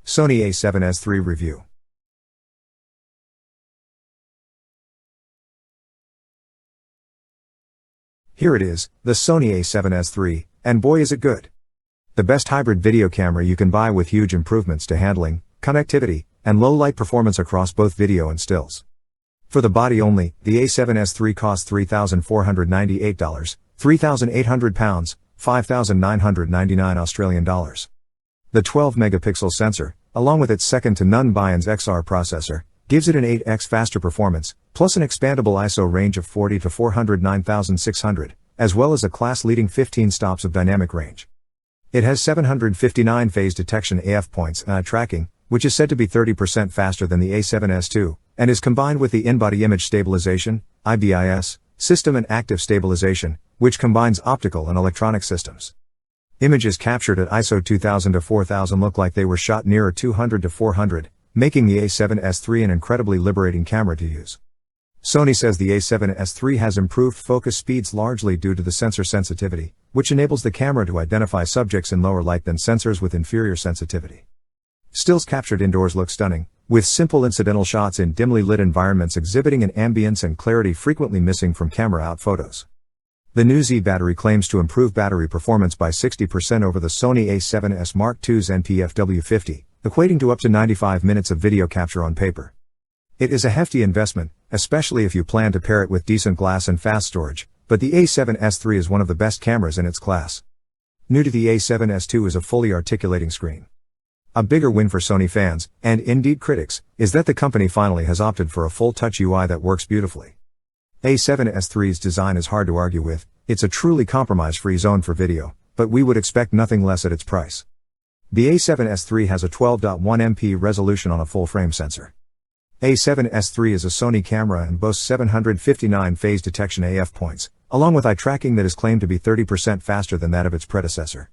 Sony A7S III Review. Here it is, the Sony A7S III, and boy is it good. The best hybrid video camera you can buy with huge improvements to handling, connectivity, and low light performance across both video and stills. For the body only, the A7S III costs $3,498, £3,800, $5,999 Australian dollars. The 12-megapixel sensor, along with its second-to-none Bions XR processor, gives it an 8x faster performance, plus an expandable ISO range of 40 to 409,600, as well as a class-leading 15 stops of dynamic range. It has 759 phase detection AF points and eye tracking, which is said to be 30% faster than the A7S II, and is combined with the in-body image stabilization, IBIS, system and active stabilization, which combines optical and electronic systems. Images captured at ISO 2000 to 4000 look like they were shot nearer 200 to 400, making the A7S III an incredibly liberating camera to use. Sony says the A7S III has improved focus speeds largely due to the sensor sensitivity, which enables the camera to identify subjects in lower light than sensors with inferior sensitivity. Stills captured indoors look stunning, with simple incidental shots in dimly lit environments exhibiting an ambience and clarity frequently missing from camera-out photos. The new Z battery claims to improve battery performance by 60% over the Sony A7S Mark II's NP-FW50, equating to up to 95 minutes of video capture on paper. It is a hefty investment, especially if you plan to pair it with decent glass and fast storage, but the A7S III is one of the best cameras in its class. New to the A7S II is a fully articulating screen. A bigger win for Sony fans, and indeed critics, is that the company finally has opted for a full-touch UI that works beautifully. A7S III's design is hard to argue with, it's a truly compromise-free zone for video, but we would expect nothing less at its price. The A7S III has a 12.1 MP resolution on a full-frame sensor. A7S III is a Sony camera and boasts 759 phase detection AF points, along with eye tracking that is claimed to be 30% faster than that of its predecessor.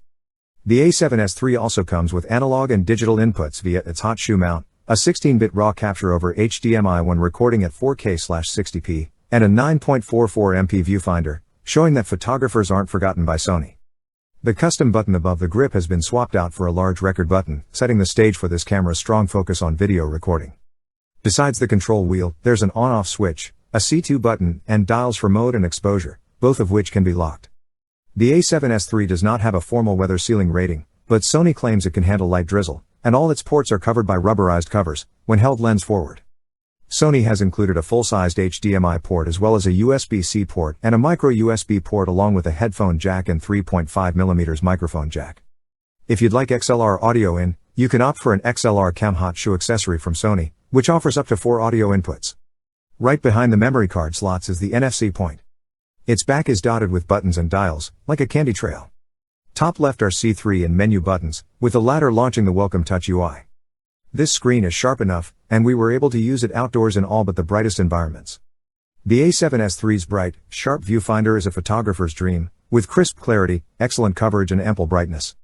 The A7S III also comes with analog and digital inputs via its hot shoe mount, a 16-bit RAW capture over HDMI when recording at 4K/60p, and a 9.44 MP viewfinder, showing that photographers aren't forgotten by Sony. The custom button above the grip has been swapped out for a large record button, setting the stage for this camera's strong focus on video recording. Besides the control wheel, there's an on-off switch, a C2 button, and dials for mode and exposure, both of which can be locked. The A7S III does not have a formal weather sealing rating, but Sony claims it can handle light drizzle, and all its ports are covered by rubberized covers, when held lens forward. Sony has included a full-sized HDMI port as well as a USB-C port and a micro USB port along with a headphone jack and 3.5mm microphone jack. If you'd like XLR audio in, you can opt for an XLR Cam Hot Shoe accessory from Sony, which offers up to 4 audio inputs. Right behind the memory card slots is the NFC point. Its back is dotted with buttons and dials, like a candy trail. Top left are C3 and menu buttons, with the latter launching the Welcome Touch UI. This screen is sharp enough, and we were able to use it outdoors in all but the brightest environments. The A7S III's bright, sharp viewfinder is a photographer's dream, with crisp clarity, excellent coverage and ample brightness.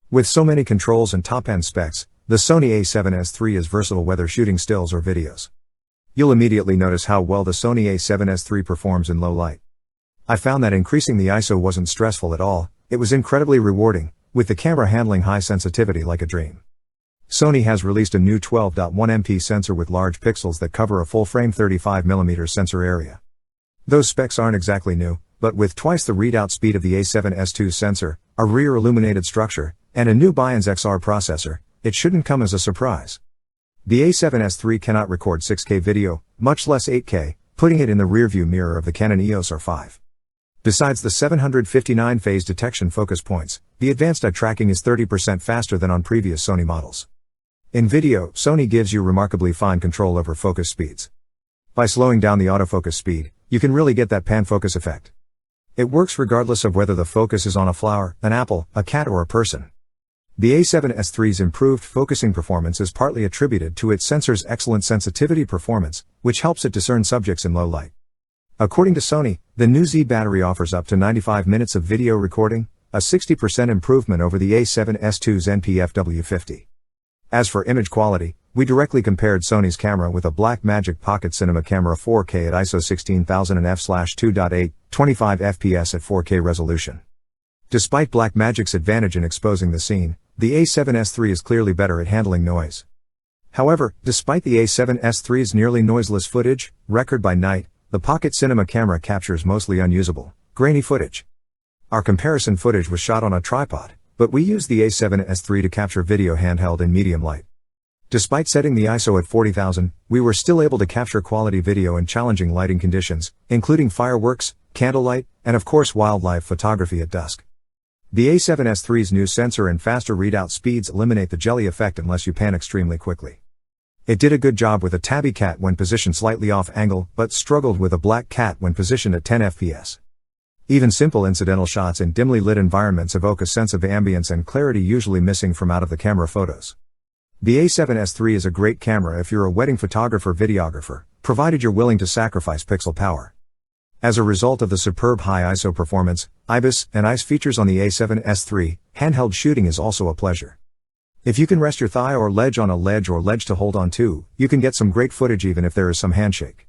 With so many controls and top-end specs, the Sony A7S III is versatile whether shooting stills or videos. You'll immediately notice how well the Sony A7S III performs in low light. I found that increasing the ISO wasn't stressful at all, it was incredibly rewarding, with the camera handling high sensitivity like a dream. Sony has released a new 12.1 MP sensor with large pixels that cover a full-frame 35mm sensor area. Those specs aren't exactly new, but with twice the readout speed of the A7S II sensor, a rear illuminated structure, and a new Bions XR processor, it shouldn't come as a surprise. The A7S III cannot record 6K video, much less 8K, putting it in the rearview mirror of the Canon EOS R5. Besides the 759 phase detection focus points, the advanced eye tracking is 30% faster than on previous Sony models. In video, Sony gives you remarkably fine control over focus speeds. By slowing down the autofocus speed, you can really get that pan focus effect. It works regardless of whether the focus is on a flower, an apple, a cat or a person. The A7S III's improved focusing performance is partly attributed to its sensor's excellent sensitivity performance, which helps it discern subjects in low light. According to Sony, the new Z battery offers up to 95 minutes of video recording, a 60% improvement over the A7S II's NP-FW50. As for image quality, we directly compared Sony's camera with a Blackmagic Pocket Cinema Camera 4K at ISO 16000 and f/2.8, 25 fps at 4K resolution. Despite Blackmagic's advantage in exposing the scene, the A7S III is clearly better at handling noise. However, despite the A7S III's nearly noiseless footage record by night, the Pocket Cinema camera captures mostly unusable, grainy footage. Our comparison footage was shot on a tripod, but we used the A7S III to capture video handheld in medium light. Despite setting the ISO at 40,000, we were still able to capture quality video in challenging lighting conditions, including fireworks, candlelight, and of course wildlife photography at dusk. The A7S III's new sensor and faster readout speeds eliminate the jelly effect unless you pan extremely quickly. It did a good job with a tabby cat when positioned slightly off angle, but struggled with a black cat when positioned at 10 fps. Even simple incidental shots in dimly lit environments evoke a sense of ambience and clarity usually missing from out-of-the-camera photos. The A7S III is a great camera if you're a wedding photographer-videographer, provided you're willing to sacrifice pixel power. As a result of the superb high ISO performance, IBIS, and ICE features on the A7S III, handheld shooting is also a pleasure. If you can rest your thigh or ledge on a ledge or ledge to hold on to, you can get some great footage even if there is some handshake.